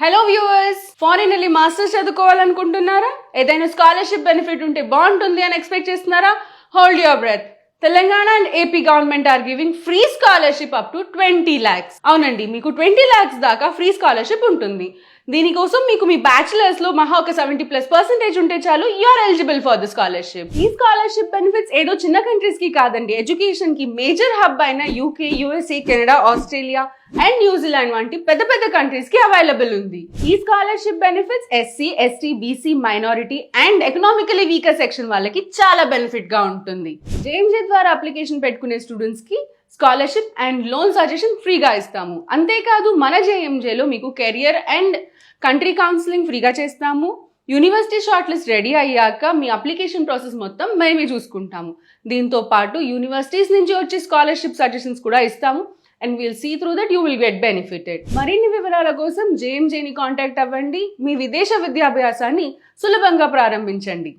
Hello viewers, foreign వెళ్ళి masters చదువుకోవాలనుకుంటున్నారా? ఏదైనా స్కాలర్షిప్ బెనిఫిట్ ఉంటే బాగుంటుంది అని ఎక్స్పెక్ట్ చేస్తున్నారా? Hold your breath. Telangana and AP government are giving free scholarship up to 20 lakhs. అవునండి, మీకు 20 lakhs దాకా ఫ్రీ స్కాలర్షిప్ ఉంటుంది. దీనికోసం మీకు మీ బ్యాచిలర్స్ లో మహా ఒక 70+% ఉంటే చాలు, you are eligible for the scholarship. ఈ స్కాలర్షిప్ బెనిఫిట్స్ ఏదో చిన్న కంట్రీస్ కి కాదండి, ఎడ్యుకేషన్ కి మేజర్ హబ్ అయిన UK, USA, Canada, Australia and న్యూజిలాండ్ వంటి పెద్ద పెద్ద కంట్రీస్ కి అవైలబుల్ ఉంది. ఈ scholarship benefits SC, ST, BC, minority and economically weaker section వాళ్ళకి చాలా బెనిఫిట్ గా ఉంటుంది. జేఎంజే ద్వారా అప్లికేషన్ పెట్టుకునే స్టూడెంట్స్ కి స్కాలర్షిప్ అండ్ లోన్ సజెషన్ ఫ్రీగా ఇస్తాము. అంతేకాదు మన జేఎంజేలో మీకు కెరియర్ అండ్ కంట్రీ కౌన్సిలింగ్ ఫ్రీగా చేస్తాము. యూనివర్సిటీ షార్ట్ లిస్ట్ రెడీ అయ్యాక మీ అప్లికేషన్ ప్రాసెస్ మొత్తం మేమే చూసుకుంటాము. దీంతో పాటు యూనివర్సిటీస్ నుంచి వచ్చే స్కాలర్షిప్ సజెషన్స్ కూడా ఇస్తాము. And we'll see through that you will get benefited. మరిన్ని వివరాల కోసం జేఎంజేని కాంటాక్ట్ అవ్వండి. మీ విదేశ విద్యాభ్యాసాన్ని సులభంగా ప్రారంభించండి.